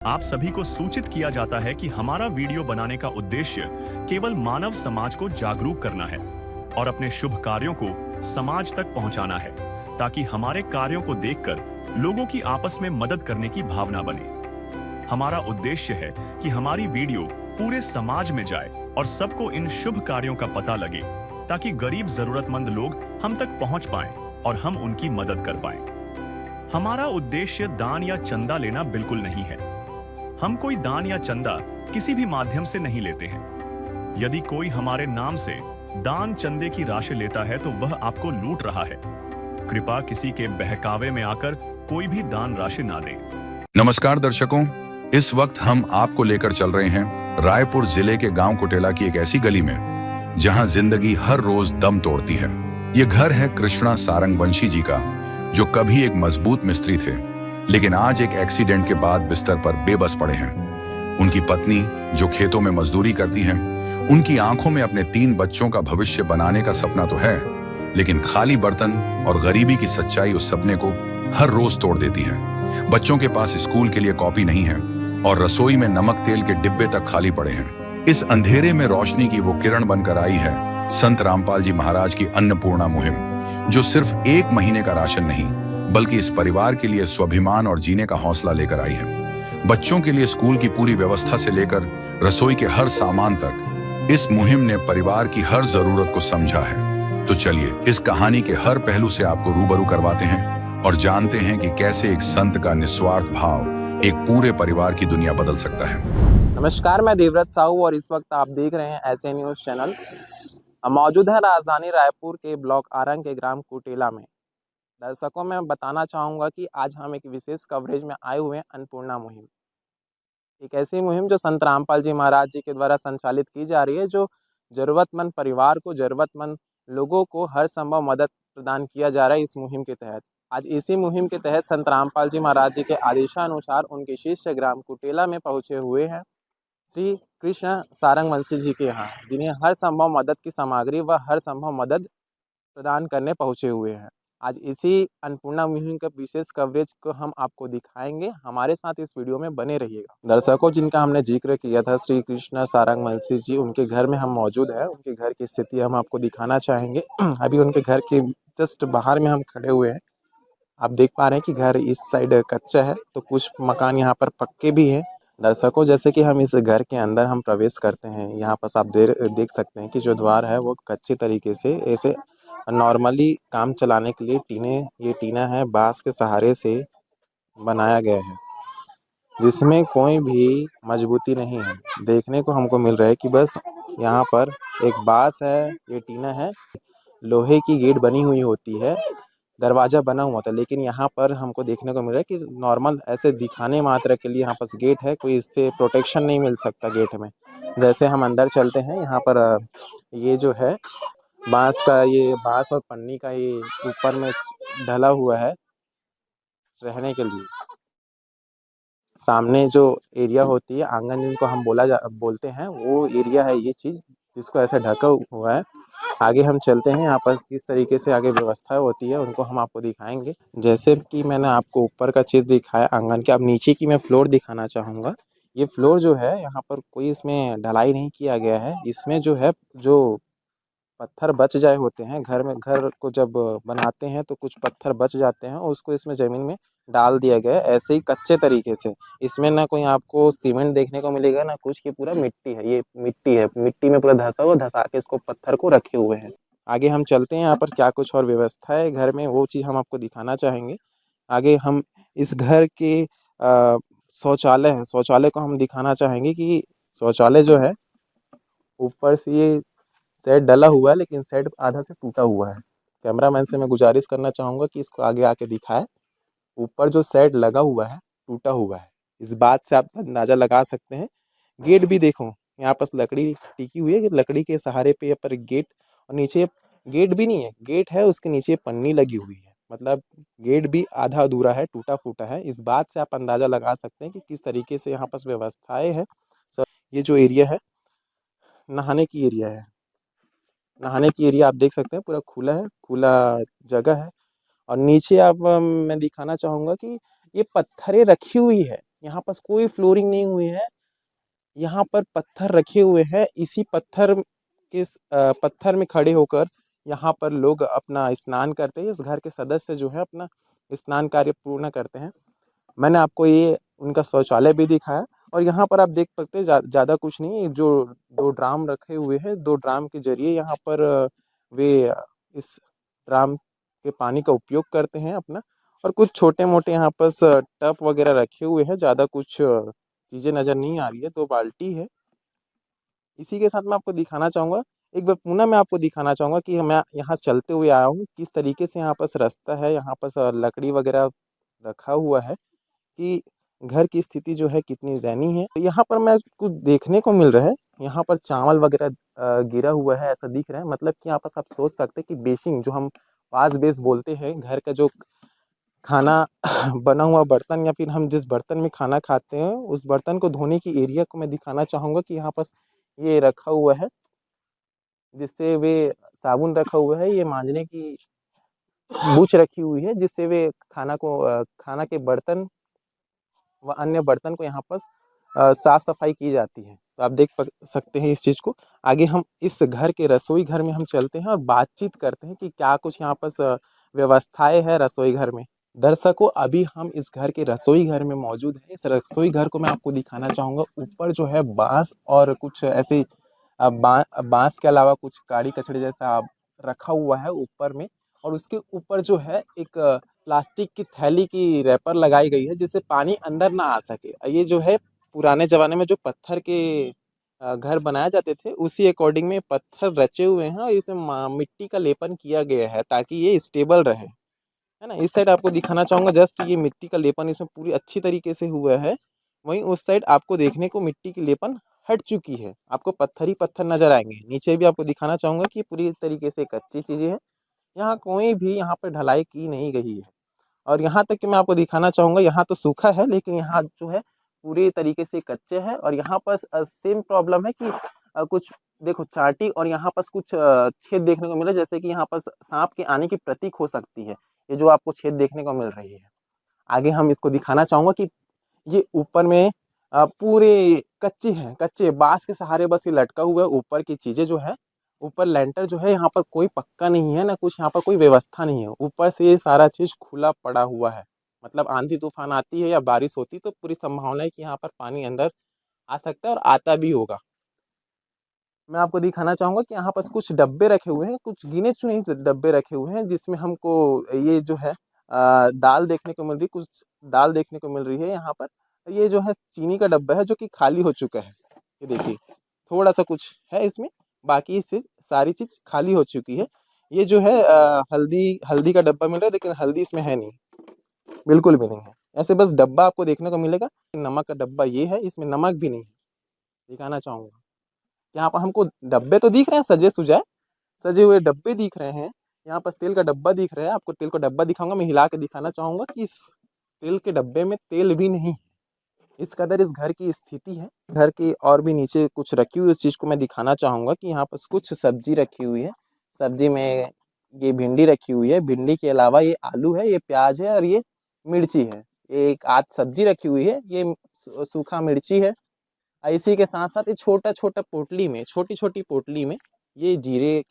आप सभी को सूचित किया जाता है कि हमारा वीडियो बनाने का उद्देश्य केवल मानव समाज को जागरूक करना है और अपने शुभ कार्यों को समाज तक पहुंचाना है, ताकि हमारे कार्यों को देखकर लोगों की आपस में मदद करने की भावना बने। हमारा उद्देश्य है कि हमारी वीडियो पूरे समाज में जाए और सबको इन शुभ कार्यों का पता लगे, ताकि गरीब जरूरतमंद लोग हम तक पहुंच पाएं और हम उनकी मदद कर पाएं। हमारा उद्देश्य दान या चंदा लेना बिल्कुल नहीं है। हम कोई दान या चंदा किसी भी माध्यम से नहीं लेते हैं। यदि कोई हमारे नाम से दान चंदे की राशि लेता है तो वह आपको लूट रहा है। कृपया किसी के बहकावे में आकर कोई भी दान राशि ना दें। नमस्कार दर्शकों, इस वक्त हम आपको लेकर चल रहे हैं रायपुर जिले के गांव कुटेला की एक ऐसी गली में जहां जिंदगी हर रोज दम तोड़ती है। ये घर है कृष्णा सारंगवंशी जी का, जो कभी एक मजबूत मिस्त्री थे, लेकिन आज एक एक्सीडेंट के बाद बिस्तर पर बेबस पड़े हैं। उनकी पत्नी जो खेतों में मजदूरी करती हैं, उनकी आंखों में अपने 3 बच्चों का भविष्य बनाने का सपना तो है, लेकिन खाली बर्तन और गरीबी की सच्चाई उस सपने को हर रोज तोड़ देती है। बच्चों के पास स्कूल के लिए कॉपी नहीं है और रसोई में नमक तेल के डिब्बे तक खाली पड़े हैं। इस अंधेरे में रोशनी की वो किरण बनकर आई है संत रामपाल जी महाराज की अन्नपूर्णा मुहिम, जो सिर्फ 1 महीने का राशन नहीं बल्कि इस परिवार के लिए स्वाभिमान और जीने का हौसला लेकर आई है। बच्चों के लिए स्कूल की पूरी व्यवस्था से लेकर रसोई के हर सामान तक इस मुहिम ने परिवार की हर जरूरत को समझा है। तो चलिए इस कहानी के हर पहलू से आपको रूबरू करवाते हैं और जानते हैं कि कैसे एक संत का निस्वार्थ भाव एक पूरे परिवार की दुनिया बदल सकता है। नमस्कार, मैं देवव्रत साहू और इस वक्त आप देख रहे हैं ऐसे न्यूज चैनल। हम मौजूद हैं राजधानी रायपुर के ब्लॉक आरंग के ग्राम कुटेला में। दर्शकों, मैं बताना चाहूँगा कि आज हम एक विशेष कवरेज में आए हुए हैं अन्नपूर्णा मुहिम। एक ऐसी मुहिम जो संत रामपाल जी महाराज जी के द्वारा संचालित की जा रही है, जो ज़रूरतमंद परिवार को, ज़रूरतमंद लोगों को हर संभव मदद प्रदान किया जा रहा है इस मुहिम के तहत। आज इसी मुहिम के तहत संत रामपाल जी महाराज जी के आदेशानुसार उनके शिष्य ग्राम कुटेला में पहुँचे हुए हैं श्री कृष्ण सारंगवंशी जी के यहाँ, जिन्हें हर संभव मदद की सामग्री व हर संभव मदद प्रदान करने पहुँचे हुए हैं। आज इसी अन्नपूर्णा मुहिम का विशेष कवरेज को हम आपको दिखाएंगे। हमारे साथ इस वीडियो में बने रहिएगा। दर्शकों, जिनका हमने जिक्र किया था श्री कृष्ण सारंगवंशी जी, उनके घर में हम मौजूद हैं। उनके घर की स्थिति हम आपको दिखाना चाहेंगे। अभी उनके घर के जस्ट बाहर में हम खड़े हुए हैं। आप देख पा रहे हैं कि घर इस साइड कच्चा है, तो कुछ मकान यहाँ पर पक्के भी हैं। दर्शकों, जैसे कि हम इस घर के अंदर हम प्रवेश करते हैं, यहाँ पर आप देख सकते हैं कि जो द्वार है वो कच्चे तरीके से ऐसे नॉर्मली काम चलाने के लिए ये टीना है, बांस के सहारे से बनाया गया है, जिसमें कोई भी मजबूती नहीं है। देखने को हमको मिल रहा है कि बस यहाँ पर एक बांस है, ये टीना है, लोहे की गेट बनी हुई होती है, दरवाजा बना हुआ था, लेकिन यहाँ पर हमको देखने को मिल रहा है कि नॉर्मल ऐसे दिखाने मात्र के लिए यहाँ पर गेट है, कोई इससे प्रोटेक्शन नहीं मिल सकता गेट में। जैसे हम अंदर चलते हैं, यहाँ पर ये जो है बांस और पन्नी का ये ऊपर में ढला हुआ है रहने के लिए। सामने जो एरिया होती है, आंगन जिनको हम बोलते हैं, वो एरिया है ये चीज़, जिसको ऐसे ढका हुआ है। आगे हम चलते हैं, यहाँ पर किस तरीके से आगे व्यवस्था होती है उनको हम आपको दिखाएंगे। जैसे कि मैंने आपको ऊपर का चीज़ दिखाया आंगन के, अब नीचे की मैं फ्लोर दिखाना चाहूँगा। ये फ्लोर जो है, यहाँ पर कोई इसमें ढलाई नहीं किया गया है। इसमें जो है, जो पत्थर बच जाए होते हैं घर को जब बनाते हैं तो कुछ पत्थर बच जाते हैं, उसको इसमें ज़मीन में डाल दिया गया है ऐसे ही कच्चे तरीके से। इसमें ना कोई आपको सीमेंट देखने को मिलेगा ना कुछ, की पूरा मिट्टी है। ये मिट्टी है, मिट्टी में पूरा धसा के इसको पत्थर को रखे हुए हैं। आगे हम चलते हैं, यहाँ पर क्या कुछ और व्यवस्था है घर में, वो चीज़ हम आपको दिखाना चाहेंगे। आगे हम इस घर के शौचालय है, शौचालय को हम दिखाना चाहेंगे कि शौचालय जो है, ऊपर से ये सेट डला हुआ है, लेकिन सेट आधा से टूटा हुआ है। कैमरामैन से मैं गुजारिश करना चाहूँगा कि इसको आगे आके दिखाए। ऊपर जो सेट लगा हुआ है, टूटा हुआ है। इस बात से आप अंदाज़ा लगा सकते हैं। गेट भी देखो, यहाँ पर लकड़ी टिकी हुई है, लकड़ी के सहारे पे यहाँ पर गेट, और नीचे गेट भी नहीं है, गेट है, उसके नीचे पन्नी लगी हुई है। मतलब गेट भी आधा अधूरा है, टूटा-फूटा है। इस बात से आप अंदाज़ा लगा सकते हैं कि किस तरीके से यहाँ पर व्यवस्थाएँ हैं। ये जो एरिया है, नहाने की एरिया है। नहाने की एरिया आप देख सकते हैं, पूरा खुला है, खुला जगह है। और नीचे मैं दिखाना चाहूँगा कि ये पत्थरें रखी हुई है। यहाँ पर कोई फ्लोरिंग नहीं हुई है। यहाँ पर पत्थर रखे हुए हैं, इसी पत्थर में खड़े होकर यहाँ पर लोग अपना स्नान करते हैं। इस घर के सदस्य जो है अपना स्नान कार्य पूर्ण करते हैं। मैंने आपको ये उनका शौचालय भी दिखाया और यहाँ पर आप देख सकते हैं ज़्यादा कुछ नहीं है। जो 2 ड्राम रखे हुए हैं, 2 ड्राम के जरिए यहाँ पर वे इस ड्राम के पानी का उपयोग करते हैं अपना। और कुछ छोटे मोटे यहाँ पर टब वगैरह रखे हुए हैं, ज़्यादा कुछ चीज़ें नज़र नहीं आ रही है। 2 बाल्टी है। इसी के साथ मैं आपको दिखाना चाहूँगा, एक बार पुनः मैं आपको दिखाना चाहूँगा कि मैं यहाँ चलते हुए आया हूँ, किस तरीके से यहाँ पास रास्ता है, यहाँ पास लकड़ी वगैरह रखा हुआ है कि घर की स्थिति जो है कितनी दयनीय है। तो यहाँ पर मैं कुछ देखने को मिल रहा है, यहाँ पर चावल वगैरह गिरा हुआ है ऐसा दिख रहा है। मतलब कि यहाँ पर आप सोच सकते हैं कि बेसिंग जो हम वाश बेस बोलते हैं, घर का जो खाना बना हुआ बर्तन या फिर हम जिस बर्तन में खाना खाते हैं उस बर्तन को धोने की एरिया को मैं दिखाना चाहूँगा कि यहाँ पास ये रखा हुआ है, जिससे वे साबुन रखा हुआ है, ये मांजने की बूच रखी हुई है, जिससे वे खाना के बर्तन व अन्य बर्तन को यहाँ पर साफ सफाई की जाती है। तो आप देख सकते हैं इस चीज़ को। आगे हम इस घर के रसोई घर में हम चलते हैं और बातचीत करते हैं कि क्या कुछ यहाँ पर व्यवस्थाएं है रसोई घर में। दर्शकों, अभी हम इस घर के रसोई घर में मौजूद हैं। इस रसोई घर को मैं आपको दिखाना चाहूँगा। ऊपर जो है बांस और कुछ ऐसे बांस के अलावा कुछ काड़ी कचड़े जैसा रखा हुआ है ऊपर में। और उसके ऊपर जो है एक प्लास्टिक की थैली की रैपर लगाई गई है, जिससे पानी अंदर ना आ सके। ये जो है पुराने ज़माने में जो पत्थर के घर बनाए जाते थे, उसी अकॉर्डिंग में पत्थर रचे हुए हैं और इसमें मिट्टी का लेपन किया गया है ताकि ये स्टेबल रहे, है ना। इस साइड आपको दिखाना चाहूँगा, जस्ट ये मिट्टी का लेपन इसमें पूरी अच्छी तरीके से हुआ है। वहीं उस साइड आपको देखने को मिट्टी की लेपन हट चुकी है, आपको पत्थर ही पत्थर नज़र आएंगे। नीचे भी आपको दिखाना चाहूँगा कि पूरी तरीके से कच्ची चीज़ें हैं, यहाँ कोई भी यहाँ पर ढलाई की नहीं गई है। और यहाँ तक कि मैं आपको दिखाना चाहूँगा, यहाँ तो सूखा है लेकिन यहाँ जो है पूरी तरीके से कच्चे हैं। और यहाँ पर सेम प्रॉब्लम है कि कुछ देखो चाटी और यहाँ पर कुछ छेद देखने को मिले, जैसे कि यहाँ पर सांप के आने की प्रतीक हो सकती है, ये जो आपको छेद देखने को मिल रही है। आगे हम इसको दिखाना चाहूँगा कि ये ऊपर में पूरे कच्चे हैं, कच्चे बांस के सहारे बस ये लटका हुआ है। ऊपर की चीज़ें जो है, ऊपर लेंटर जो है यहाँ पर कोई पक्का नहीं है, ना कुछ यहाँ पर कोई व्यवस्था नहीं है। ऊपर से ये सारा चीज़ खुला पड़ा हुआ है। मतलब आंधी तूफान आती है या बारिश होती तो पूरी संभावना है कि यहाँ पर पानी अंदर आ सकता है और आता भी होगा। मैं आपको दिखाना चाहूँगा कि यहाँ पर कुछ डब्बे रखे हुए हैं, कुछ गिने चुने डब्बे रखे हुए हैं, जिसमें हमको ये जो है दाल देखने को मिल रही, कुछ दाल देखने को मिल रही है यहाँ पर। ये जो है चीनी का डब्बा है जो कि खाली हो चुका है। ये देखिए थोड़ा सा कुछ है इसमें, बाकी इससे सारी चीज़ खाली हो चुकी है। ये जो है हल्दी हल्दी का डब्बा मिल रहा है, लेकिन हल्दी इसमें है नहीं, बिल्कुल भी नहीं है। ऐसे बस डब्बा आपको देखने को मिलेगा। नमक का डब्बा ये है, इसमें नमक भी नहीं है। दिखाना चाहूँगा, यहाँ पर हमको डब्बे तो दिख रहे हैं सजे सुजाए, सजे हुए डब्बे दिख रहे हैं। यहाँ पर तेल का डब्बा दिख रहा है, आपको तेल का डब्बा दिखाऊंगा। मैं हिला के दिखाना चाहूँगा कि इस तेल के डब्बे में तेल भी नहीं है। इस कदर इस घर की स्थिति है। घर की और भी नीचे कुछ रखी हुई, उस चीज़ को मैं दिखाना चाहूँगा कि यहाँ पर कुछ सब्जी रखी हुई है। सब्जी में ये भिंडी रखी हुई है, भिंडी के अलावा ये आलू है, ये प्याज है और ये मिर्ची है। एक आध सब्जी रखी हुई है, ये सूखा मिर्ची है। इसी के साथ साथ ये छोटा छोटा पोटली में, छोटी छोटी पोटली में ये जीरे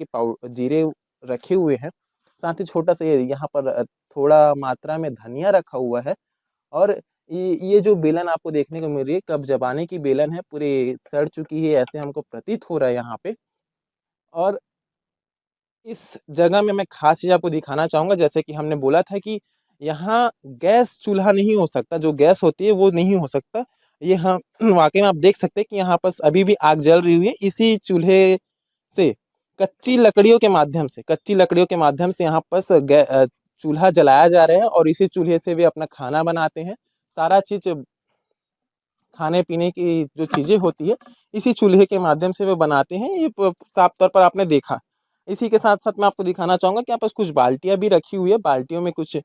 रखे हुए हैं। साथ ही छोटा सा ये यहाँ पर थोड़ा मात्रा में धनिया रखा हुआ है। और ये जो बेलन आपको देखने को मिल रही है, कब जमाने की बेलन है, पूरी सड़ चुकी है ऐसे हमको प्रतीत हो रहा है यहाँ पे। और इस जगह में मैं खास चीज़ आपको दिखाना चाहूँगा, जैसे कि हमने बोला था कि यहाँ गैस चूल्हा नहीं हो सकता, जो गैस होती है वो नहीं हो सकता। ये हम वाकई में आप देख सकते हैं कि यहाँ पर अभी भी आग जल रही हुई है। इसी चूल्हे से कच्ची लकड़ियों के माध्यम से यहाँ पर चूल्हा जलाया जा रहा है और इसी चूल्हे से वे अपना खाना बनाते हैं। सारा चीज़ खाने पीने की जो चीज़ें होती है इसी चूल्हे के माध्यम से वे बनाते हैं। ये साफ तौर पर आपने देखा। इसी के साथ साथ मैं आपको दिखाना चाहूँगा कि यहाँ पर कुछ बाल्टियाँ भी रखी हुई है। बाल्टियों में कुछ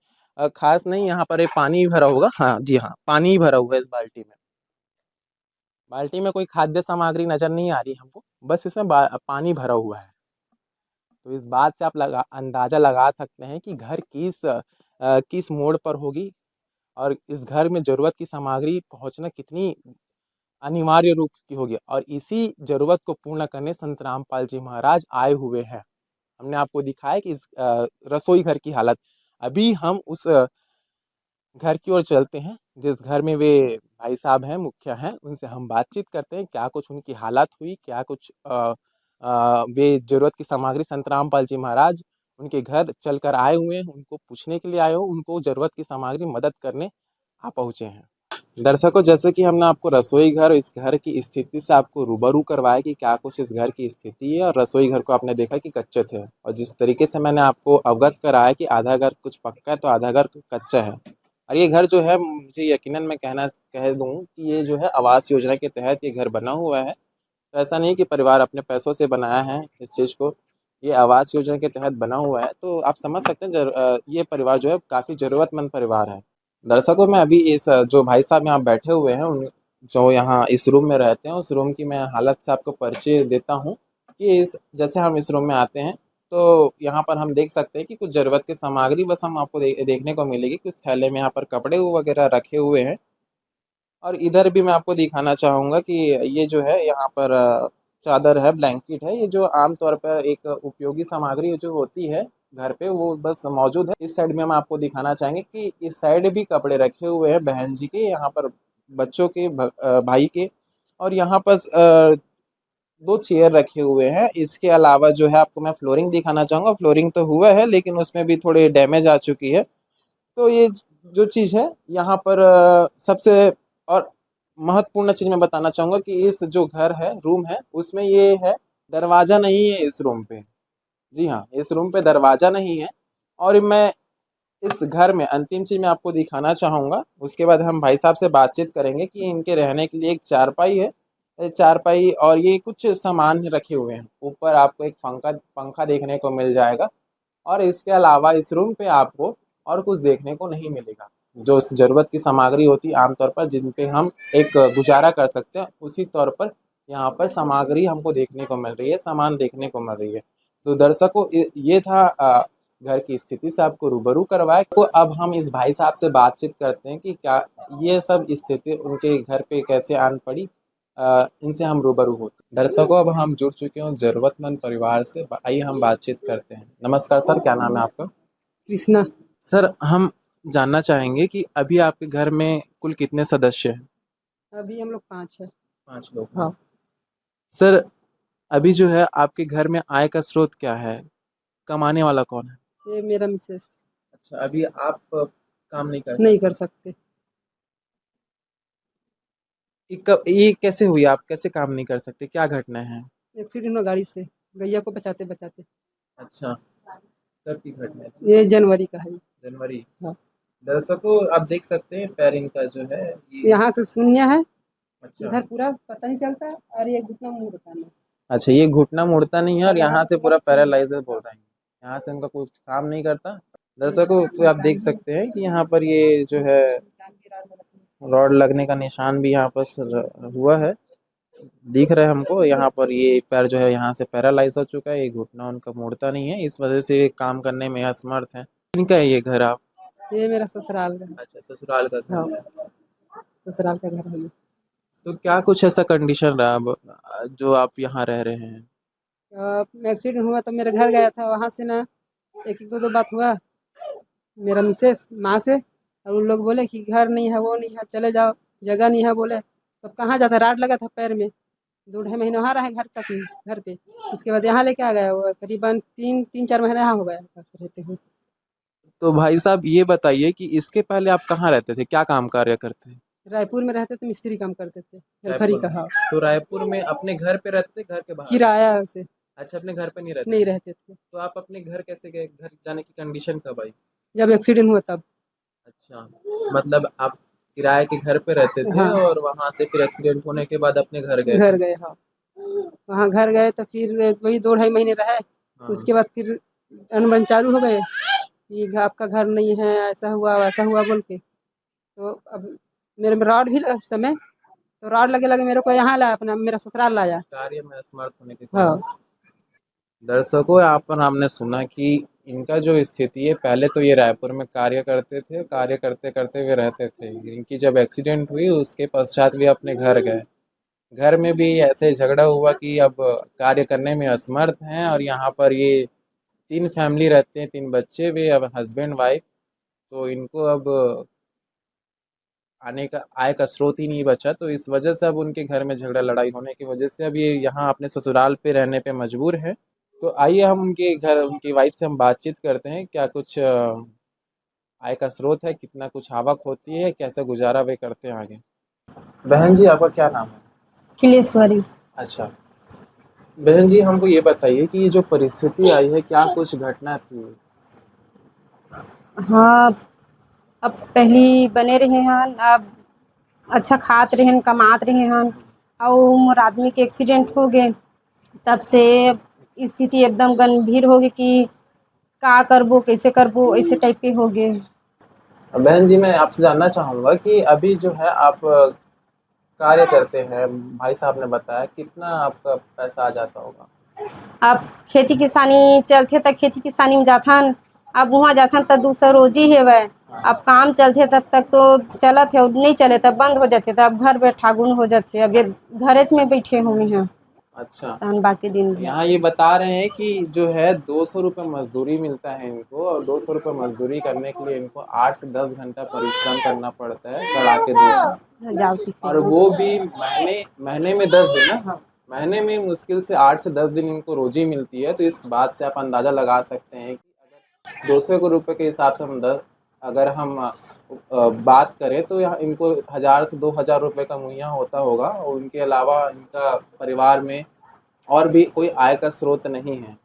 खास नहीं, यहाँ पर एक पानी ही भरा होगा। हाँ जी हाँ, पानी ही भरा हुआ है इस बाल्टी में। बाल्टी में कोई खाद्य सामग्री नज़र नहीं आ रही हमको, बस इसमें पानी भरा हुआ है। तो इस बात से आप अंदाज़ा लगा सकते हैं कि घर किस मोड़ पर होगी। और इस घर में ज़रूरत की सामग्री पहुंचना कितनी अनिवार्य रूप की होगी, और इसी ज़रूरत को पूर्ण करने संत रामपाल जी महाराज आए हुए हैं। हमने आपको दिखाया कि इस रसोई घर की हालत। अभी हम उस घर की ओर चलते हैं जिस घर में वे भाई साहब हैं, मुखिया हैं, उनसे हम बातचीत करते हैं क्या कुछ उनकी हालत हुई, क्या कुछ वे ज़रूरत की सामग्री संत रामपाल जी महाराज उनके घर चलकर आए हुए हैं, उनको पूछने के लिए आए हो, उनको ज़रूरत की सामग्री मदद करने आ पहुँचे हैं। दर्शकों, जैसे कि हमने आपको रसोई घर, इस घर की स्थिति से आपको रूबरू करवाया कि क्या कुछ इस घर की स्थिति है, और रसोई घर को आपने देखा कि कच्चे थे, और जिस तरीके से मैंने आपको अवगत कराया कि आधा घर कुछ पक्का है तो आधा घर कच्चा है। और ये घर जो है, मुझे यकीनन मैं कह दूं कि ये जो है आवास योजना के तहत ये घर बना हुआ है। तो ऐसा नहीं कि परिवार अपने पैसों से बनाया है इस चीज़ को, ये आवास योजना के तहत बना हुआ है। तो आप समझ सकते हैं ये परिवार जो है काफ़ी ज़रूरतमंद परिवार है। दर्शकों, मैं अभी इस जो भाई साहब यहाँ बैठे हुए हैं, उन जो यहाँ इस रूम में रहते हैं, उस रूम की मैं हालत से आपको परिचय देता हूँ कि इस जैसे हम इस रूम में आते हैं तो यहाँ पर हम देख सकते हैं कि कुछ ज़रूरत की सामग्री बस हम आपको देखने को मिलेगी। कुछ थैले में यहाँ पर कपड़े वगैरह रखे हुए हैं, और इधर भी मैं आपको दिखाना चाहूँगा कि ये जो है यहाँ पर चादर है, ब्लैंकेट है, ये जो आम तौर पर एक उपयोगी सामग्री जो होती है घर पे, वो बस मौजूद है। इस साइड में हम आपको दिखाना चाहेंगे कि इस साइड भी कपड़े रखे हुए हैं बहन जी के, यहाँ पर बच्चों के, भाई के, और यहाँ पर दो चेयर रखे हुए हैं। इसके अलावा जो है आपको मैं फ्लोरिंग दिखाना चाहूँगा। फ्लोरिंग तो हुआ है लेकिन उसमें भी थोड़े डैमेज आ चुकी है। तो ये जो चीज़ है यहाँ पर सबसे और महत्वपूर्ण चीज़ मैं बताना चाहूँगा कि इस जो घर है, रूम है, उसमें ये है दरवाज़ा नहीं है इस रूम पे। जी हाँ, इस रूम पे दरवाज़ा नहीं है। और मैं इस घर में अंतिम चीज़ मैं आपको दिखाना चाहूँगा, उसके बाद हम भाई साहब से बातचीत करेंगे कि इनके रहने के लिए एक चारपाई है। चारपाई और ये कुछ सामान रखे हुए हैं। ऊपर आपको एक पंखा पंखा देखने को मिल जाएगा, और इसके अलावा इस रूम पे आपको और कुछ देखने को नहीं मिलेगा। जो ज़रूरत की सामग्री होती है आमतौर पर जिन पे हम एक गुजारा कर सकते हैं, उसी तौर पर यहाँ पर सामग्री हमको देखने को मिल रही है, सामान देखने को मिल रही है। तो दर्शकों, ये था घर की स्थिति से आपको रूबरू करवाया। तो अब हम इस भाई साहब से बातचीत करते हैं कि क्या ये सब स्थिति उनके घर पे कैसे आन पड़ी। इनसे हम रूबरू होते हैं। दर्शकों, अब हम जुड़ चुके हैं जरूरतमंद परिवार से, आइए हम बातचीत करते हैं। नमस्कार सर, क्या नाम है आपका? कृष्णा। सर, हम जानना चाहेंगे कि अभी आपके घर में कुल कितने सदस्य हैं? अभी हम लोग 5 है। 5 लोग। हाँ। सर, अभी जो है आपके घर में आय का स्रोत क्या है? कमाने वाला कौन है? ये मेरा मिसेस अच्छा, अभी आप काम नहीं कर नहीं सकते? कर सकते। ये कैसे हुई? आप कैसे काम नहीं कर सकते? क्या घटना है? एक्सीडेंट हुआ गाड़ी से, गैया को बचाते बचाते। अच्छा, कब की घटना है? ये जनवरी का है। जनवरी। हाँ। दर्शकों, आप देख सकते हैं पैर इनका जो है यहाँ से शून्य है, अच्छा। इधर पूरा पता नहीं चलता, और ये घुटना मुड़ता नहीं। अच्छा, ये घुटना मुड़ता नहीं है, और यहाँ से पूरा पूरा पैरालाइजर बोल रहे हैं। यहाँ से उनका कुछ काम नहीं करता। दर्शकों, तो आप देख सकते हैं कि यहाँ पर ये जो है रॉड लगने का निशान भी यहाँ पर हुआ है, दिख रहा है हमको। यहाँ पर ये पैर जो है यहाँ से पैरालाइज हो चुका है, ये घुटना उनका मुड़ता नहीं है, इस वजह से काम करने में असमर्थ है। इनका है ये घर? आप? ये मेरा ससुराल का है। अच्छा, ससुराल का घर हाँ, है। ससुराल का घर है ये। तो क्या कुछ ऐसा कंडीशन रहा अब जो आप यहाँ रह रहे हैं? एक्सीडेंट हुआ तो मेरे घर गया था, वहाँ से ना एक एक दो बात हुआ मेरा मिसेस माँ से, और उन लोग बोले कि घर नहीं है, वो नहीं है, चले जाओ, जगह नहीं है बोले। तब कहाँ जाता, राड लगा था पैर में, 2 ढाई महीने वहाँ रहे घर तक, घर पे। उसके बाद यहाँ लेके आ गया, वो करीबन 3-4 महीने यहाँ हो गया बस रहते हुए। तो भाई साहब, ये बताइए कि इसके पहले आप कहाँ रहते थे, क्या काम कार्य करते हैं? रायपुर में रहते थे, मिस्त्री काम करते थे, हेल्परी का। हाँ। तो रायपुर में अपने घर पे रहते थे, घर के बाहर? किराया से अच्छा, अपने घर पे नहीं रहते? नहीं रहते थे। तो आप अपने घर कैसे गए? घर जाने की कंडीशन कब आई? जब एक्सीडेंट हुआ तब। अच्छा, मतलब आप किराए के घर पे रहते थे, हाँ। और वहां से फिर एक्सीडेंट होने के बाद अपने घर गए? घर गए। हाँ, वहाँ घर गए तो फिर वही 2 ढाई महीने रहे। हाँ। उसके बाद फिर अनबन चालू हो गए कि आपका घर नहीं है, ऐसा हुआ वैसा हुआ बोल के। तो अब मेरे में रॉड भी लगा उस समय, तो रॉड लगे लगे मेरे को यहाँ लाया, अपना मेरा ससुराल लाया। कार्य में असमर्थ होने के हाँ। कारण। दर्शकों, यहाँ पर हमने सुना कि इनका जो स्थिति है, पहले तो ये रायपुर में कार्य करते थे, कार्य करते करते वे रहते थे। इनकी जब एक्सीडेंट हुई उसके पश्चात वे अपने घर गए। घर में भी ऐसे झगड़ा हुआ कि अब कार्य करने में असमर्थ हैं, और यहाँ पर ये 3 फैमिली रहते हैं, 3 बच्चे, वे अब हस्बैंड वाइफ। तो इनको अब आने का आय का स्रोत ही नहीं बचा, तो इस वजह से अब उनके घर में झगड़ा लड़ाई होने की वजह से अब ये यहाँ अपने ससुराल पे रहने पे मजबूर है। तो आइए हम उनके घर, उनकी वाइफ से हम बातचीत करते हैं, क्या कुछ आय का स्रोत है, कितना कुछ आवक होती है, कैसे गुजारा वे करते हैं आगे। बहन जी, आपका क्या नाम है? किलेश्वरी। अच्छा बहन जी, हमको ये बताइए कि ये जो परिस्थिति आई है, क्या कुछ घटना थी? हाँ, अब पहली बने रहे हन, अब अच्छा खात रहे हन, कमात रहे हन, और मोर आदमी के एक्सीडेंट हो गए। तब से स्थिति एकदम गंभीर हो गई कि का करबो, कैसे करबो, ऐसे टाइप के हो गए। बहन जी, मैं आपसे जानना चाहूँगा कि अभी जो है आप कार्य करते हैं, भाई साहब ने बताया, कितना आपका पैसा आ जाता होगा? अब खेती किसानी चलते तक खेती किसानी में जाथन, अब वहाँ जाथन तब दूसरा रोजी हेवै। अब काम चलते तब तक तो चलत है, और नहीं चले तब बंद हो जाते, तब घर बैठागुन हो जाते। अब ये घरेज में बैठे हुए हैं अच्छा, तहन बाकी दिन भी। यहाँ ये बता रहे हैं कि जो है 200 रुपये मजदूरी मिलता है इनको, और 200 रुपये मजदूरी करने के लिए इनको 8 से 10 घंटा परिश्रम करना पड़ता है कड़ाके धूप में। जाओ और वो भी महीने में 10 दिन ना, महीने में मुश्किल से 8 से 10 दिन इनको रोजी मिलती है। तो इस बात से आप अंदाज़ा लगा सकते हैं कि अगर 200 रुपये के हिसाब से अगर हम बात करें तो यहाँ इनको 1000 से 2000 रुपये का मुहैया होता होगा, और उनके अलावा इनका परिवार में और भी कोई आय का स्रोत नहीं है।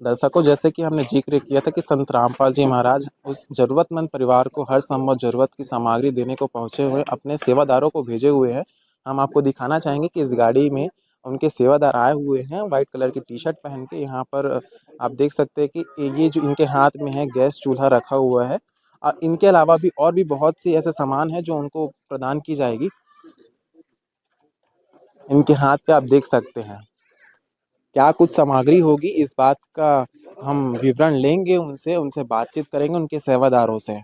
दर्शकों, जैसे कि हमने जिक्र किया था कि संत रामपाल जी महाराज उस जरूरतमंद परिवार को हर संभव जरूरत की सामग्री देने को पहुंचे हुए, अपने सेवादारों को भेजे हुए हैं। हम आपको दिखाना चाहेंगे कि इस गाड़ी में उनके सेवादार आए हुए हैं, वाइट कलर की टी शर्ट पहन के। यहाँ पर आप देख सकते हैं कि ये जो इनके हाथ में है, गैस चूल्हा रखा हुआ है, और इनके अलावा भी और भी बहुत सी ऐसे सामान है जो उनको प्रदान की जाएगी। इनके हाथ पे आप देख सकते हैं क्या कुछ सामग्री होगी, इस बात का हम विवरण लेंगे उनसे, उनसे बातचीत करेंगे, उनके सेवादारों से।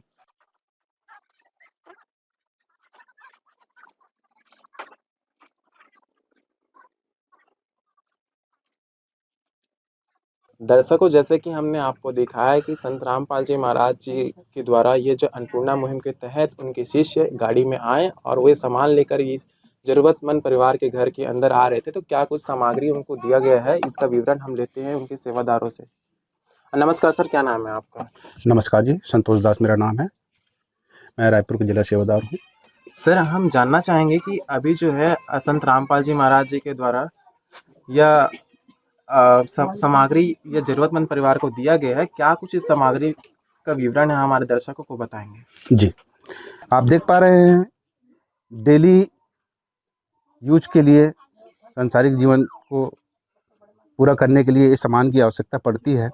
दर्शकों, जैसे कि हमने आपको दिखाया है कि संत रामपाल जी महाराज जी के द्वारा ये जो अन्नपूर्णा मुहिम के तहत उनके शिष्य गाड़ी में आए और वे सामान लेकर इस जरूरतमंद परिवार के घर के अंदर आ रहे थे। तो क्या कुछ सामग्री उनको दिया गया है, इसका विवरण हम लेते हैं उनके सेवादारों से। नमस्कार सर, क्या नाम है आपका? नमस्कार जी, संतोष दास मेरा नाम है। मैं रायपुर के जिला सेवादार हूँ। सर, हम जानना चाहेंगे कि अभी जो है संत रामपाल जी महाराज जी के द्वारा यह सामग्री या जरूरतमंद परिवार को दिया गया है, क्या कुछ इस सामग्री का विवरण है, हमारे दर्शकों को बताएंगे? जी, आप देख पा रहे हैं डेली यूज के लिए, सांसारिक जीवन को पूरा करने के लिए इस सामान की आवश्यकता पड़ती है।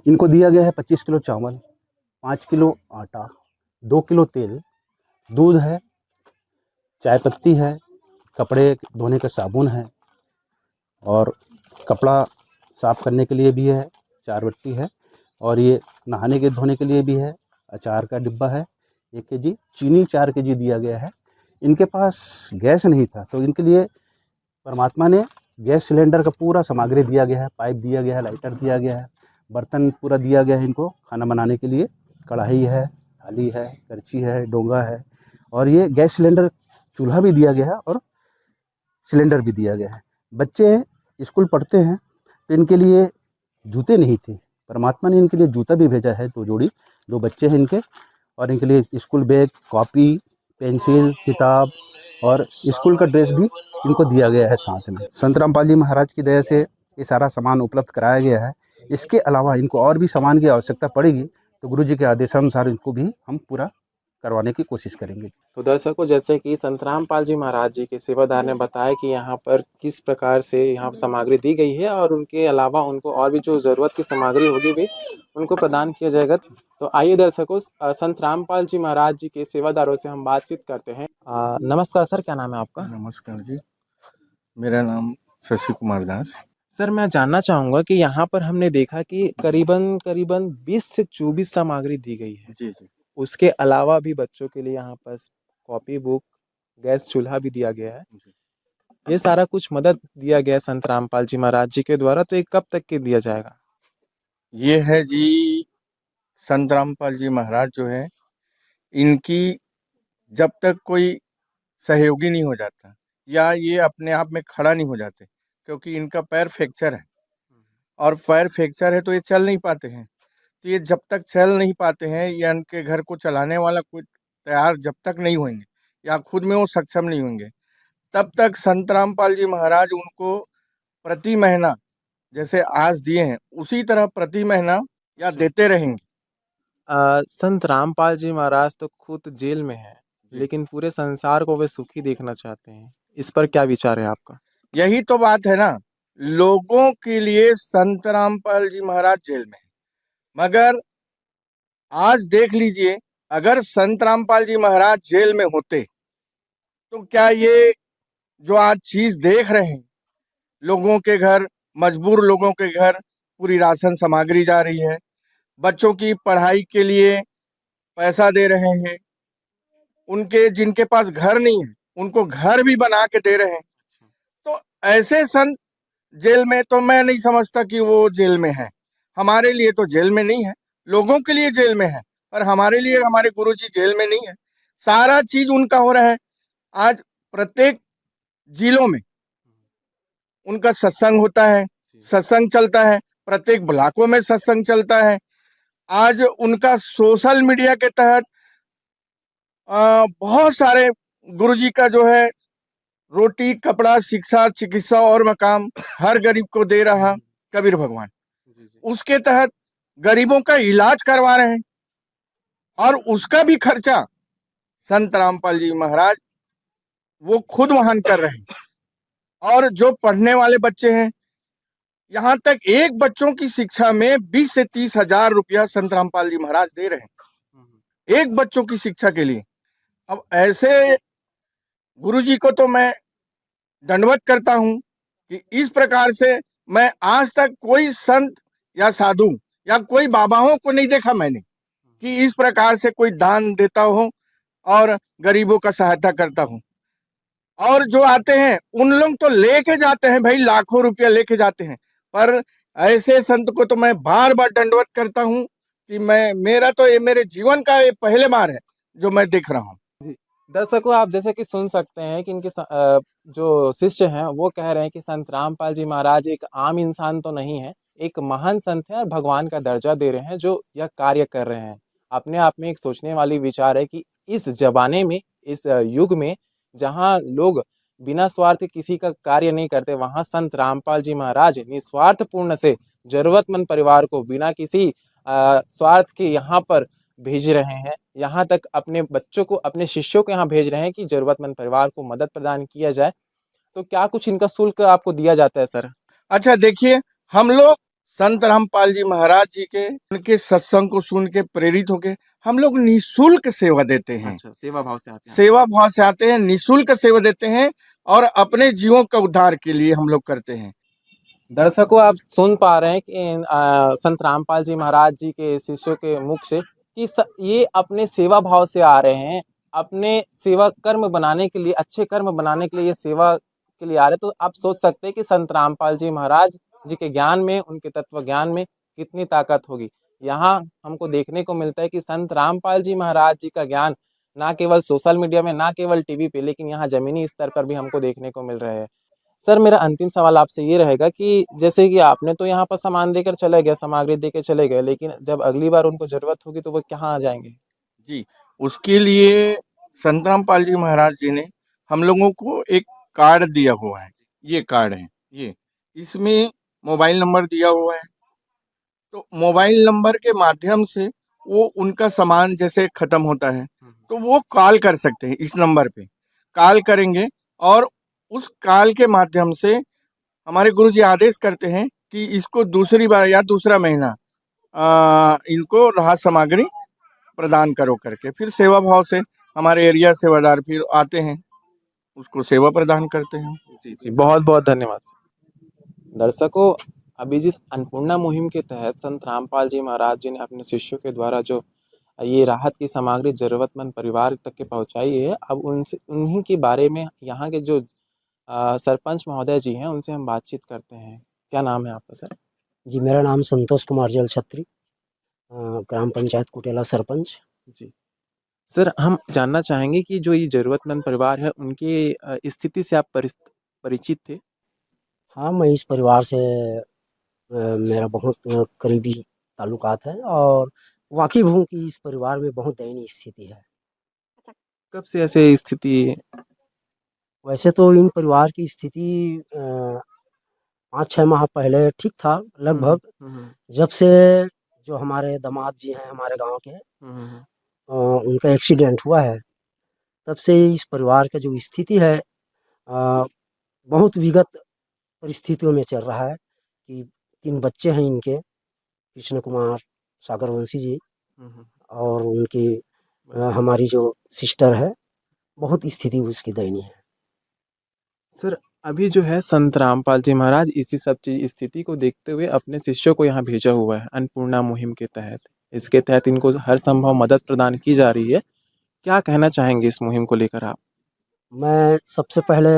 इनको दिया गया है 25 किलो चावल, 5 किलो आटा, 2 किलो तेल, दूध है, चाय पत्ती है, कपड़े धोने का साबुन है, और कपड़ा साफ़ करने के लिए भी है, 4 बट्टी है, और ये नहाने के धोने के लिए भी है। अचार का डिब्बा है 1 केजी, चीनी 4 केजी दिया गया है। इनके पास गैस नहीं था, तो इनके लिए परमात्मा ने गैस सिलेंडर का पूरा सामग्री दिया गया है, पाइप दिया गया है, लाइटर दिया गया है, बर्तन पूरा दिया गया है इनको खाना बनाने के लिए। कढ़ाई है, थाली है, करछी है, डोंगा है, और ये गैस सिलेंडर चूल्हा भी दिया गया है और सिलेंडर भी दिया गया है। बच्चे स्कूल पढ़ते हैं तो इनके लिए जूते नहीं थे, परमात्मा ने इनके लिए जूता भी भेजा है, 2 जोड़ी, 2 बच्चे हैं इनके, और इनके लिए स्कूल बैग, कॉपी, पेंसिल, किताब और स्कूल का ड्रेस भी इनको दिया गया है साथ में। संत रामपाल जी महाराज की दया से ये सारा सामान उपलब्ध कराया गया है। इसके अलावा इनको और भी सामान की आवश्यकता पड़ेगी तो गुरु जी के आदेशानुसार इनको भी हम पूरा करवाने की कोशिश करेंगे। तो दर्शकों, जैसे कि संत रामपाल जी महाराज जी के सेवादार ने बताया कि यहाँ पर किस प्रकार से यहाँ सामग्री दी गई है, और उनके अलावा उनको और भी जो ज़रूरत की सामग्री होगी भी उनको प्रदान किया जाएगा। तो आइए दर्शकों, संत रामपाल जी महाराज जी के सेवादारों से हम बातचीत करते हैं। नमस्कार सर, क्या नाम है आपका? नमस्कार जी, मेरा नाम शशि कुमार दास। सर मैं जानना चाहूँगा कि यहाँ पर हमने देखा कि करीबन 20 से 24 सामग्री दी गई है। जी, जी। उसके अलावा भी बच्चों के लिए यहाँ पर कॉपी बुक, गैस चूल्हा भी दिया गया है। जी। ये सारा कुछ मदद दिया गया है संत रामपाल जी महाराज जी के द्वारा, तो ये कब तक के दिया जाएगा? ये है जी, संत रामपाल जी महाराज जो है, इनकी जब तक कोई सहयोगी नहीं हो जाता या ये अपने आप में खड़ा नहीं हो जाते, क्योंकि इनका पैर फ्रैक्चर है और पैर फ्रैक्चर है तो ये चल नहीं पाते हैं। तो ये जब तक चल नहीं पाते हैं या इनके घर को चलाने वाला कोई तैयार जब तक नहीं होंगे या खुद में वो सक्षम नहीं होंगे, तब तक संत रामपाल जी महाराज उनको प्रति महीना जैसे आज दिए हैं, उसी तरह प्रति महीना या देते रहेंगे। संत रामपाल जी महाराज तो खुद जेल में हैं, जी। लेकिन पूरे संसार को वे सुखी देखना चाहते हैं। इस पर क्या विचार है आपका? यही तो बात है ना, लोगों के लिए संत रामपाल जी महाराज जेल में हैं। मगर आज देख लीजिए, अगर संत रामपाल जी महाराज जेल में होते तो क्या ये जो आज चीज देख रहे हैं, लोगों के घर, मजबूर लोगों के घर पूरी राशन सामग्री जा रही है, बच्चों की पढ़ाई के लिए पैसा दे रहे हैं, उनके जिनके पास घर नहीं है उनको घर भी बना के दे रहे हैं, तो ऐसे संत जेल में तो मैं नहीं समझता कि वो जेल में है। हमारे लिए तो जेल में नहीं है, लोगों के लिए जेल में है, पर हमारे लिए हमारे गुरुजी जेल में नहीं है। सारा चीज उनका हो रहा है। आज प्रत्येक जिलों में उनका सत्संग होता है, सत्संग चलता है, प्रत्येक ब्लॉकों में सत्संग चलता है। आज उनका सोशल मीडिया के तहत बहुत सारे गुरुजी का जो है रोटी, कपड़ा, शिक्षा, चिकित्सा और मकाम हर गरीब को दे रहा कबीर भगवान, उसके तहत गरीबों का इलाज करवा रहे हैं और उसका भी खर्चा संत रामपाल जी महाराज वो खुद वहन कर रहे हैं। और जो पढ़ने वाले बच्चे हैं, यहाँ तक एक बच्चों की शिक्षा में 20 से 30 हजार रुपया संत रामपाल जी महाराज दे रहे हैं, एक बच्चों की शिक्षा के लिए। अब ऐसे गुरुजी को तो मैं दंडवत करता हूँ कि इस प्रकार से मैं आज तक कोई संत या साधु या कोई बाबाओं को नहीं देखा मैंने कि इस प्रकार से कोई दान देता हो और गरीबों का सहायता करता हूँ। और जो आते हैं उन लोग तो लेके जाते हैं भाई, लाखों रुपया लेके जाते हैं, पर ऐसे संत को तो मैं बार बार दंडवत करता हूँ कि मेरा तो ये मेरे जीवन का ये पहले बार है जो मैं देख रहा हूँ। दर्शकों, आप जैसे कि सुन सकते हैं कि इनके जो शिष्य हैं वो कह रहे हैं कि संत रामपाल जी महाराज एक आम इंसान तो नहीं है, एक महान संत है और भगवान का दर्जा दे रहे हैं जो यह कार्य कर रहे हैं। अपने आप में एक सोचने वाली विचार है कि इस जमाने में, इस युग में जहाँ लोग बिना स्वार्थ किसी का कार्य नहीं करते, वहाँ संत रामपाल जी महाराज निस्वार्थ पूर्ण से जरूरतमंद परिवार को बिना किसी स्वार्थ के यहाँ पर भेज रहे हैं। यहाँ तक अपने बच्चों को, अपने शिष्यों को यहाँ भेज रहे हैं कि जरूरतमंद परिवार को मदद प्रदान किया जाए। तो क्या कुछ इनका शुल्क आपको दिया जाता है सर? अच्छा देखिए, हम लोग संत रामपाल जी महाराज जी के उनके सत्संग को सुन के प्रेरित होके हम लोग निःशुल्क सेवा देते हैं। अच्छा, सेवा भाव से आते हैं। सेवा भाव से आते हैं, निःशुल्क सेवा देते हैं और अपने जीवों का उद्धार के लिए हम लोग करते हैं। दर्शकों, आप सुन पा रहे हैं कि संत रामपाल जी महाराज जी के शिष्यों के मुख से कि ये अपने सेवा भाव से आ रहे हैं, अपने सेवा कर्म बनाने के लिए, अच्छे कर्म बनाने के लिए ये सेवा के लिए आ रहे हैं। तो आप सोच सकते हैं कि संत रामपाल जी महाराज जी के ज्ञान में, उनके तत्व ज्ञान में कितनी ताकत होगी। यहाँ हमको देखने को मिलता है कि संत रामपाल जी महाराज जी का ज्ञान ना केवल सोशल मीडिया में, ना केवल टीवी पे, लेकिन यहाँ जमीनी स्तर पर भी हमको देखने को मिल रहे हैं। सर, मेरा अंतिम सवाल आपसे ये रहेगा कि जैसे कि आपने तो यहाँ पर सामान देकर चले गए, सामग्री देकर चले गए, लेकिन जब अगली बार उनको जरूरत होगी तो वो कहाँ जाएंगे? जी, उसके लिए संत रामपाल जी महाराज जी ने हम लोगों को एक कार्ड दिया हुआ है। ये कार्ड है, ये इसमें मोबाइल नंबर दिया हुआ है, तो मोबाइल नंबर के माध्यम से वो उनका सामान जैसे खत्म होता है तो वो कॉल कर सकते हैं। इस नंबर पे कॉल करेंगे और उस कॉल के माध्यम से हमारे गुरुजी आदेश करते हैं कि इसको दूसरी बार या दूसरा महीना इनको राहत सामग्री प्रदान करो करके, फिर सेवा भाव से हमारे एरिया सेवादार फिर आते हैं, उसको सेवा प्रदान करते हैं। जी जी, बहुत बहुत धन्यवाद। दर्शकों, अभी जिस अन्नपूर्णा मुहिम के तहत संत रामपाल जी महाराज जी ने अपने शिष्यों के द्वारा जो ये राहत की सामग्री जरूरतमंद परिवार तक के पहुंचाई है, अब उनसे उन्हीं के बारे में यहाँ के जो सरपंच महोदय जी हैं उनसे हम बातचीत करते हैं। क्या नाम है आपका सर? जी, मेरा नाम संतोष कुमार जल छत्री, ग्राम पंचायत कुटेला सरपंच। जी सर, हम जानना चाहेंगे कि जो ये जरूरतमंद परिवार है उनकी स्थिति से आप परिचित थे? हाँ, मैं इस परिवार से मेरा बहुत करीबी ताल्लुकात है और वाकिफ हूँ कि इस परिवार में बहुत दयनीय स्थिति है। कब से ऐसे स्थिति? वैसे तो इन परिवार की स्थिति 5-6 माह पहले ठीक था लगभग, जब से जो हमारे दामाद जी हैं हमारे गांव के, उनका एक्सीडेंट हुआ है, तब से इस परिवार का जो स्थिति है बहुत विगत परिस्थितियों में चल रहा है कि 3 बच्चे हैं इनके, कृष्ण कुमार सागरवंशी जी, और उनकी हमारी जो सिस्टर है, बहुत स्थिति उसकी दयनीय है। सर, अभी जो है संत रामपाल जी महाराज इसी सब चीज स्थिति को देखते हुए अपने शिष्यों को यहाँ भेजा हुआ है अन्नपूर्णा मुहिम के तहत। इसके तहत इनको हर संभव मदद प्रदान की जा रही है। क्या कहना चाहेंगे इस मुहिम को लेकर आप? मैं सबसे पहले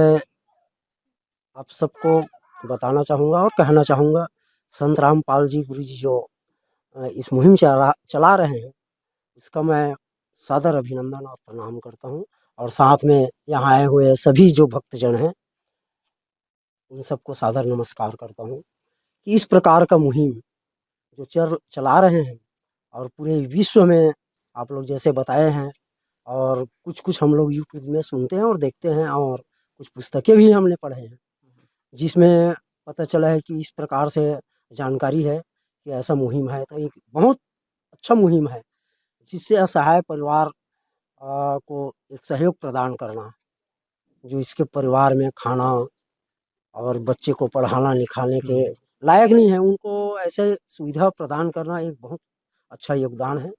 आप सबको बताना चाहूँगा और कहना चाहूँगा, संत रामपाल जी गुरु जी जो इस मुहिम चला रहे हैं, उसका मैं सादर अभिनंदन और प्रणाम करता हूँ। और साथ में यहाँ आए हुए सभी जो भक्तजन हैं, उन सबको सादर नमस्कार करता हूँ कि इस प्रकार का मुहिम जो चला रहे हैं और पूरे विश्व में आप लोग जैसे बताए हैं, और कुछ हम लोग यूट्यूब में सुनते हैं और देखते हैं, और कुछ पुस्तकें भी हमने पढ़े हैं जिसमें पता चला है कि इस प्रकार से जानकारी है कि ऐसा मुहिम है। तो एक बहुत अच्छा मुहिम है जिससे असहाय परिवार को एक सहयोग प्रदान करना, जो इसके परिवार में खाना और बच्चे को पढ़ाना लिखाने के लायक नहीं है, उनको ऐसे सुविधा प्रदान करना एक बहुत अच्छा योगदान है,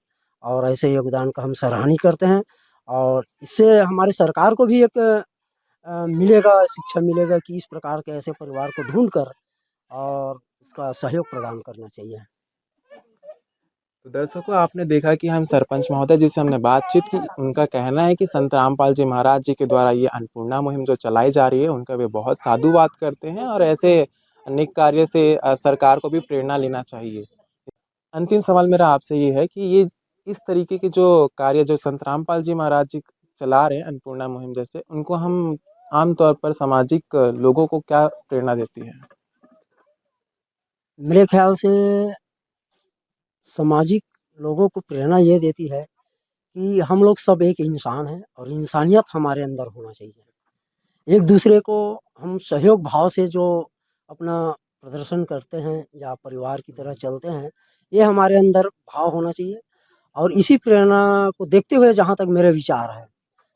और ऐसे योगदान का हम सराहनीय करते हैं। और इससे हमारे सरकार को भी एक मिलेगा, शिक्षा मिलेगा कि इस प्रकार के ऐसे परिवार को ढूंढकर और इसका सहयोग प्रदान करना चाहिए। तो दर्शकों, आपने देखा कि हम सरपंच महोदय जी से हमने बातचीत की। उनका कहना है कि संत रामपाल जी महाराज जी के द्वारा ये अन्नपूर्णा मुहिम जो चलाई जा रही है, उनका वे बहुत साधुवाद करते हैं और ऐसे अनेक कार्य से सरकार को भी प्रेरणा लेना चाहिए। अंतिम सवाल मेरा आपसे ये है कि ये इस तरीके के जो कार्य जो संत रामपाल जी महाराज जी चला रहे हैं अन्नपूर्णा मुहिम जैसे, उनको हम आमतौर पर सामाजिक लोगों को क्या प्रेरणा देती है? मेरे ख्याल से सामाजिक लोगों को प्रेरणा ये देती है कि हम लोग सब एक इंसान हैं और इंसानियत हमारे अंदर होना चाहिए। एक दूसरे को हम सहयोग भाव से जो अपना प्रदर्शन करते हैं या परिवार की तरह चलते हैं, ये हमारे अंदर भाव होना चाहिए। और इसी प्रेरणा को देखते हुए जहाँ तक मेरे विचार है,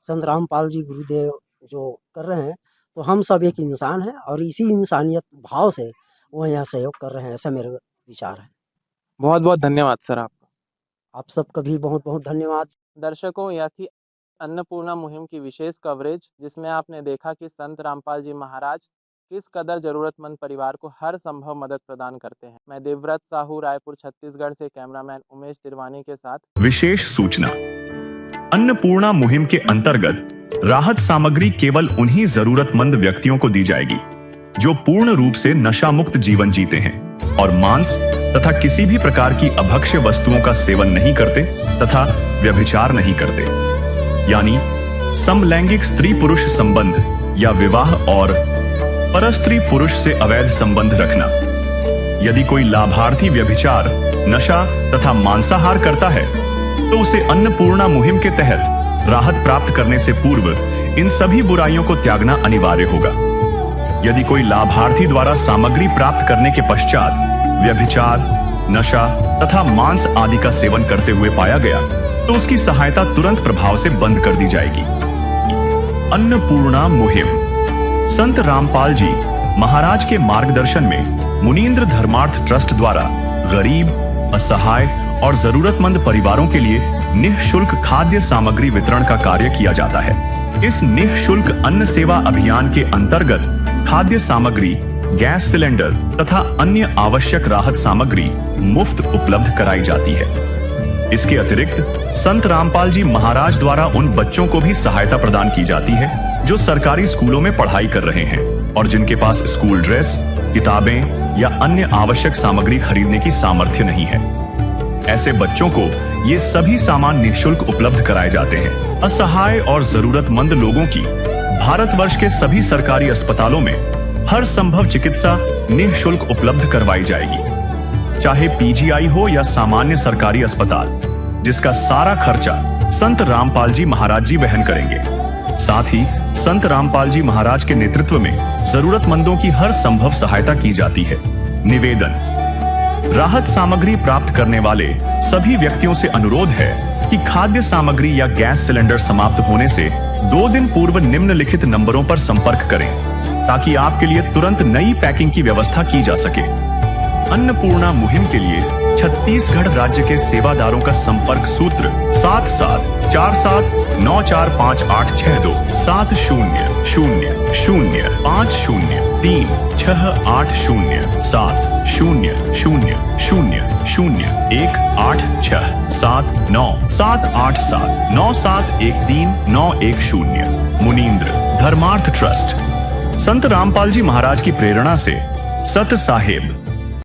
संत रामपाल जी गुरुदेव जो कर रहे हैं, तो हम सब एक इंसान हैं और इसी इंसानियत भाव से वो यहाँ सहयोग कर रहे हैं, ऐसा मेरा विचार है। बहुत बहुत धन्यवाद सर आपका। आप सबका भी बहुत बहुत धन्यवाद। दर्शकों, यह थी अन्नपूर्णा मुहिम की विशेष कवरेज, जिसमें आपने देखा कि संत रामपाल जी महाराज किस कदर जरूरतमंद परिवार को हर संभव मदद प्रदान करते हैं। मैं देवव्रत साहू, रायपुर छत्तीसगढ़ से कैमरामैन उमेश तिरवानी के साथ। विशेष सूचना: अन्नपूर्णा मुहिम के अंतर्गत राहत सामग्री केवल उन्हीं जरूरतमंद व्यक्तियों को दी जाएगी जो पूर्ण रूप से नशा मुक्त जीवन जीते हैं और मांस तथा किसी भी प्रकार की अभक्ष्य वस्तुओं का सेवन नहीं करते तथा व्यभिचार नहीं करते, यानी समलैंगिक स्त्री पुरुष संबंध या विवाह और परस्त्री पुरुष से अवैध संबंध रखना। यदि कोई लाभार्थी व्यभिचार, नशा तथा मांसाहार करता है तो उसे अन्नपूर्णा मुहिम के तहत राहत प्राप्त करने से पूर्व इन सभी बुराइयों को त्यागना अनिवार्य होगा। यदि कोई लाभार्थी द्वारा सामग्री प्राप्त करने के पश्चात व्यभिचार, नशा तथा मांस आदि का सेवन करते हुए पाया गया तो उसकी सहायता तुरंत प्रभाव से बंद कर दी जाएगी। अन्नपूर्णा मुहिम संत रामपाल जी महाराज के मार्गदर्शन में मुनीन्द्र धर्मार्थ ट्रस्ट द्वारा गरीब, असहाय और जरूरतमंद परिवारों के लिए निःशुल्क खाद्य सामग्री वितरण का कार्य किया जाता है। इस निःशुल्क अन्न सेवा अभियान के अंतर्गत खाद्य सामग्री गैस सिलेंडर तथा अन्य आवश्यक राहत सामग्री मुफ्त उपलब्ध कराई जाती है। इसके अतिरिक्त संत रामपाल जी महाराज द्वारा उन बच्चों को भी सहायता प्रदान की जाती है जो सरकारी स्कूलों में पढ़ाई कर रहे हैं और जिनके पास स्कूल ड्रेस, किताबें या अन्य आवश्यक सामग्री खरीदने की सामर्थ्य नहीं है। ऐसे बच्चों को ये सभी सामान निःशुल्क उपलब्ध कराए जाते हैं। असहाय और जरूरतमंद लोगों की भारतवर्ष के सभी सरकारी अस्पतालों में हर संभव चिकित्सा निःशुल्क उपलब्ध करवाई जाएगी, चाहे पीजीआई हो या सामान्य सरकारी अस्पताल, जिसका सारा खर्चा संत रामपाल जी महाराज जी वहन करेंगे। साथ ही संत रामपाल जी महाराज के नेतृत्व में जरूरतमंदों की हर संभव सहायता की जाती है। निवेदन: राहत सामग्री प्राप्त करने वाले सभी व्यक्तियों से अनुरोध है कि खाद्य सामग्री या गैस सिलेंडर समाप्त होने से 2 दिन पूर्व निम्नलिखित नंबरों पर संपर्क करें ताकि आपके लिए तुरंत नई पैकिंग की व्यवस्था की जा सके। अन्नपूर्णा मुहिम के लिए छत्तीसगढ़ राज्य के सेवादारों का संपर्क सूत्र 7747945862 700803 मुनींद्र धर्मार्थ ट्रस्ट। संत रामपाल जी महाराज की प्रेरणा से सत साहेब